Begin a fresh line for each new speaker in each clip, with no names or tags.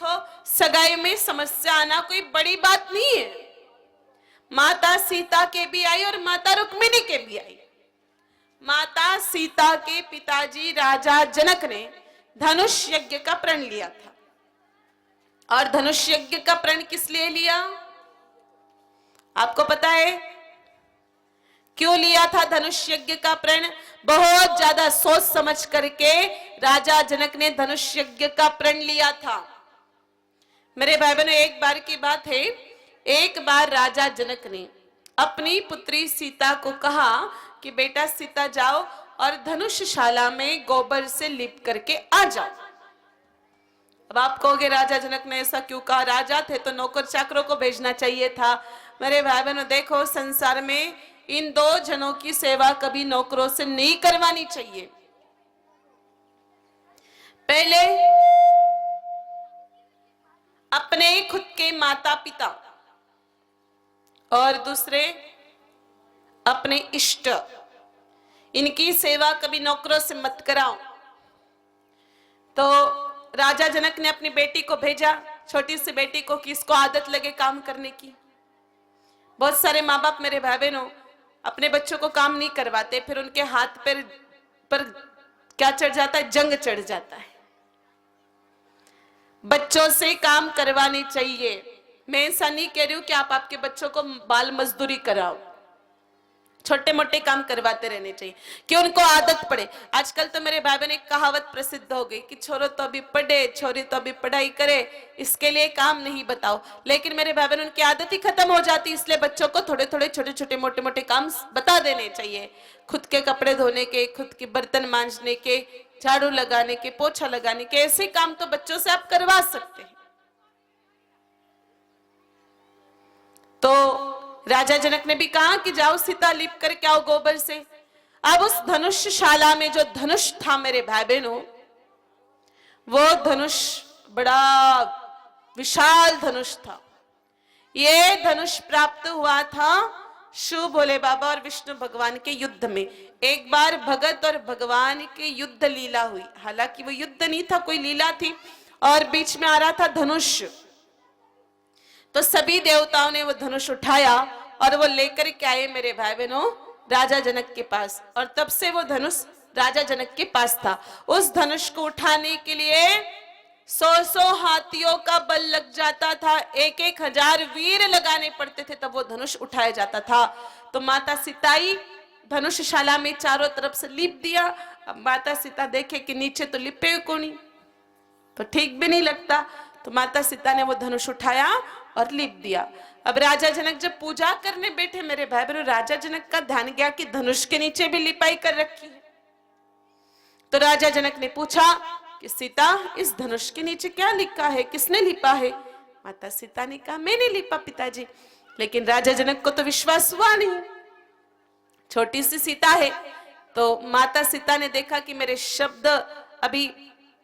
देखो, सगाई में समस्या आना कोई बड़ी बात नहीं है। माता सीता के भी आई और माता रुक्मिणी के भी आई। माता सीता के पिताजी राजा जनक ने धनुष यज्ञ का प्रण लिया था। और धनुष यज्ञ का प्रण किस लिए लिया, आपको पता है? क्यों लिया था धनुष यज्ञ का प्रण? बहुत ज्यादा सोच समझ करके राजा जनक ने धनुष यज्ञ का प्रण लिया था। मेरे भाई बहनों, एक बार की बात है, एक बार राजा जनक ने अपनी पुत्री सीता को कहा कि बेटा सीता जाओ और धनुषशाला में गोबर से लिप करके आ जाओ। अब आप कहोगे राजा जनक ने ऐसा क्यों कहा? राजा थे तो नौकर चाकरों को भेजना चाहिए था। मेरे भाई बहनों देखो, संसार में इन दो जनों की सेवा कभी नौकरों से नहीं करवानी चाहिए। पहले अपने खुद के माता पिता और दूसरे अपने इष्ट, इनकी सेवा कभी नौकरों से मत कराओ। तो राजा जनक ने अपनी बेटी को भेजा, छोटी सी बेटी को, कि इसको आदत लगे काम करने की। बहुत सारे माँ बाप मेरे भाई बहनों अपने बच्चों को काम नहीं करवाते, फिर उनके हाथ पैर पर क्या चढ़ जाता है? जंग चढ़ जाता है। बच्चों से काम करवानी चाहिए। मैं ऐसा नहीं कह रही हूं कि आप आपके बच्चों को बाल मजदूरी कराओ, छोटे मोटे काम करवाते रहने चाहिए कि उनको आदत पड़े। आजकल तो मेरे भाई बहन एक कहावत प्रसिद्ध हो गई कि छोरो तो अभी पढ़े, छोरी तो अभी पढ़ाई करे, इसके लिए काम नहीं बताओ। लेकिन मेरे भाई बहन उनकी आदत ही खत्म हो जाती, इसलिए बच्चों को थोड़े थोड़े छोटे छोटे मोटे मोटे काम बता देने चाहिए। खुद के कपड़े धोने के, खुद के बर्तन मांजने के, झाड़ू लगाने के, पोछा लगाने के, ऐसे काम तो बच्चों से आप करवा सकते हैं। तो राजा जनक ने भी कहा कि जाओ सीता लिप करके आओ गोबर से। अब उस धनुषशाला में जो धनुष था मेरे भाई बहनों, वो धनुष बड़ा विशाल धनुष था। ये धनुष प्राप्त हुआ था शिव भोले बाबा और विष्णु भगवान के युद्ध में। एक बार भगत और भगवान के युद्ध लीला हुई, हालांकि वो युद्ध नहीं था, कोई लीला थी, और बीच में आ रहा था धनुष। तो सभी देवताओं ने वो धनुष उठाया और वो लेकर के आए मेरे भाई बहनों राजा जनक के पास, और तब से वो धनुष राजा जनक के पास था। उस धनुष को उठाने के लिए 100 हाथियों का बल लग जाता था, 1,000 वीर लगाने पड़ते थे, तब वो धनुष उठाया जाता था। तो माता सीताई धनुषशाला में चारों तरफ से लिप दिया। अब माता सीता देखे कि नीचे तो लिपे कोनी, तो ठीक भी नहीं लगता, तो माता सीता ने वो धनुष उठाया और लिप दिया। अब राजा जनक जब पूजा करने बैठे मेरे भाई बहनों, राजा जनक का ध्यान गया कि धनुष के नीचे भी लिपाई कर रखी है। तो राजा जनक ने पूछा कि सीता, इस धनुष के नीचे क्या लिखा है, किसने लिपा है? माता सीता ने कहा, मैंने लिपा पिताजी। लेकिन राजा जनक को तो विश्वास हुआ नहीं, छोटी सी सीता है। तो माता सीता ने देखा कि मेरे शब्द अभी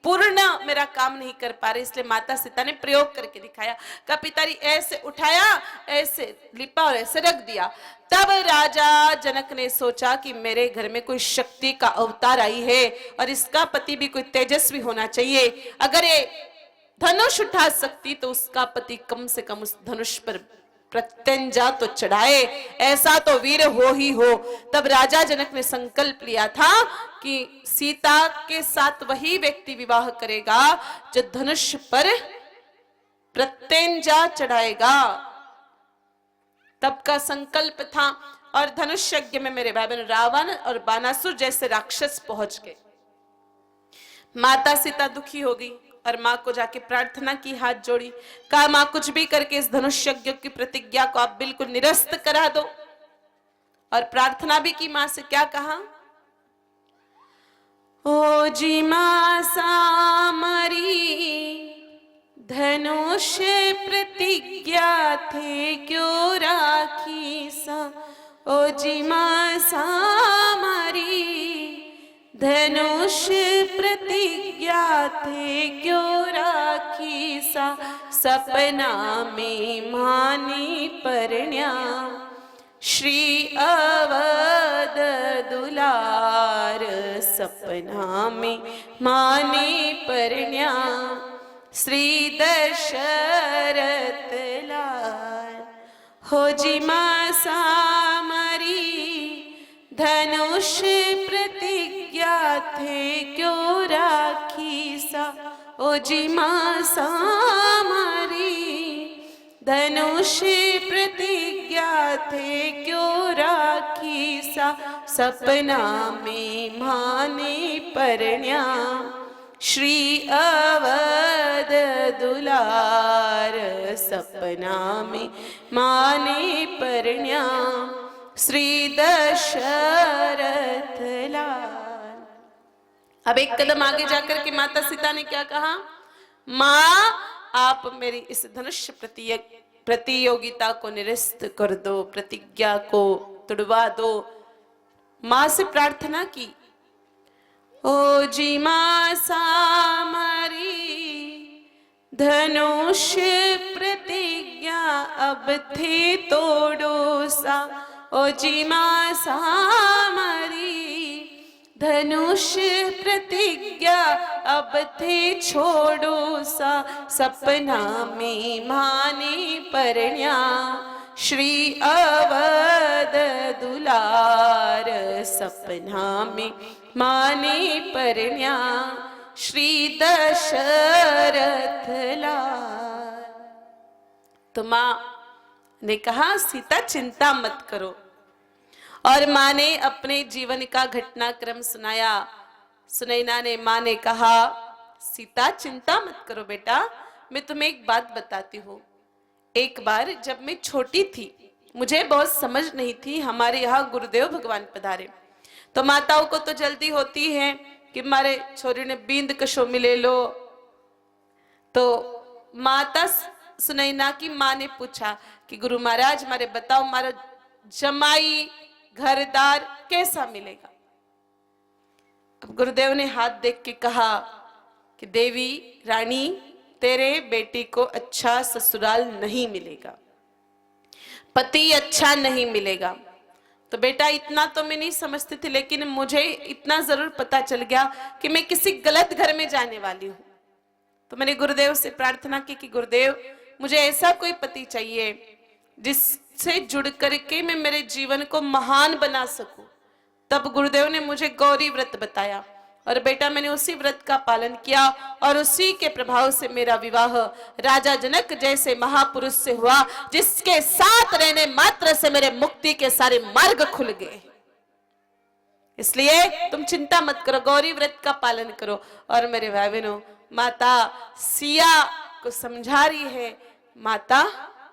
पूर्ण मेरा काम नहीं कर पा रहे, इसलिए माता सीता ने प्रयोग करके दिखाया। कहा पिताजी ऐसे उठाया, ऐसे लिपा और ऐसे रख दिया। तब राजा जनक ने सोचा कि मेरे घर में कोई शक्ति का अवतार आई है और इसका पति भी कोई तेजस्वी होना चाहिए। अगर ये धनुष उठा सकती तो उसका पति कम से कम उस धनुष पर प्रत्यंजा तो चढ़ाए, ऐसा तो वीर हो ही हो। तब राजा जनक ने संकल्प लिया था कि सीता के साथ वही व्यक्ति विवाह करेगा जो धनुष पर प्रत्यंजा चढ़ाएगा। तब का संकल्प था। और धनुष यज्ञ में मेरे भाई बहन रावण और बानासुर जैसे राक्षस पहुंच गए। माता सीता दुखी हो गई और माँ को जाके प्रार्थना की, हाथ जोड़ी, कहा माँ कुछ भी करके इस धनुष यज्ञ की प्रतिज्ञा को आप बिल्कुल निरस्त करा दो। और प्रार्थना भी की माँ से, क्या कहा? ओ जी माँ सामरी धनुष प्रतिज्ञा थे क्यों राखी सा। ओ जी माँ सामरी धनुष प्रतिज्ञा थे क्यों राखी सा। सपना में मानी परण्या श्री अवध दुलार। सपना में मानी परण्या श्री दशरथ लाल। हो जी मां सामरी धनुष प्रतिज्ञा थे क्यों राखी सा। ओ जी मां सामरी धनुष प्रतिज्ञा थे क्यों राखी सा। सपना में माने परण्या श्री अवध दुलार। सपना में माने परण्या श्री दशरथ लाल। अब एक कदम आगे जाकर के माता सीता ने क्या कहा, मां आप मेरी इस धनुष प्रतियोगिता को निरस्त कर दो, प्रतिज्ञा को तुड़वा दो। मां से प्रार्थना की, ओ जी मां सामरी धनुष प्रतिज्ञा अब थे तोड़ो सा। ओ जी मां सामरी धनुष प्रतिज्ञा अब थे छोड़ो सा। सपना में माने परण्या श्री अवध दुलार। सपना में माने परण्या श्री दशरथ लाल। तो मां ने कहा सीता चिंता मत करो, और मां ने अपने जीवन का घटनाक्रम सुनाया। सुनैना ने मां ने कहा सीता चिंता मत करो बेटा, मैं तुम्हें एक बात बताती हूँ। एक बार जब मैं छोटी थी, मुझे बहुत समझ नहीं थी, हमारे यहाँ गुरुदेव भगवान पधारे। तो माताओं को तो जल्दी होती है कि हमारे छोरी ने बींद कशो मिले लो। तो माता सुनैना की मां ने पूछा कि गुरु महाराज हमारे बताओ, हमारा जमाई घरदार कैसा मिलेगा। अब गुरुदेव ने हाथ देख के कहा कि देवी रानी तेरे बेटी को अच्छा ससुराल नहीं मिलेगा, पति अच्छा नहीं मिलेगा। तो बेटा इतना तो मैं नहीं समझती थी, लेकिन मुझे इतना जरूर पता चल गया कि मैं किसी गलत घर में जाने वाली हूँ। तो मैंने गुरुदेव से प्रार्थना की कि गुरुदेव मुझे ऐसा कोई पति चाहिए जिससे जुड़ करके मैं मेरे जीवन को महान बना सकूं। तब गुरुदेव ने मुझे गौरी व्रत बताया, और बेटा मैंने उसी व्रत का पालन किया, और उसी के प्रभाव से मेरा विवाह राजा जनक जैसे महापुरुष से हुआ, जिसके साथ रहने मात्र से मेरे मुक्ति के सारे मार्ग खुल गए। इसलिए तुम चिंता मत करो, गौरी व्रत का पालन करो। और मेरे भाई बहनों, माता सिया को समझा रही है माता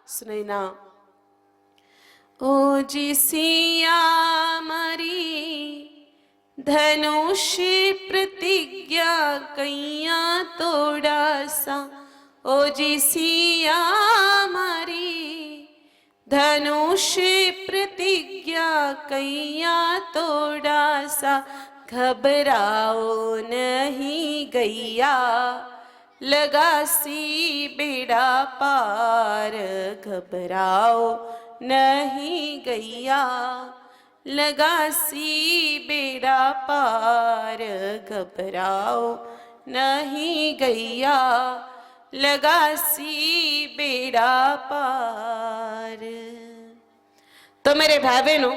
सुनैना, ओ जी सिया मरी धनुष प्रतिज्ञा कैया तोड़ा सा। ओ जी सिया मरी धनुष प्रतिज्ञा कैया तोड़ा सा। घबराओ नहीं गैया लगा सी बेड़ा पार। घबराओ नहीं गैया लगा सी बेड़ा पार। घबराओ नहीं गैया लगा सी बेड़ा पार। तो मेरे भाई बहनों,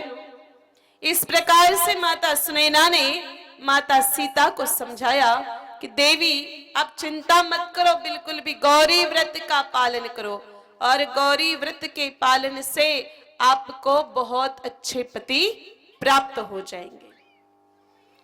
इस प्रकार से माता सुनैना ने माता सीता को समझाया कि देवी आप चिंता मत करो, बिल्कुल भी गौरी व्रत का पालन करो, और गौरी व्रत के पालन से आपको बहुत अच्छे पति प्राप्त हो जाएंगे।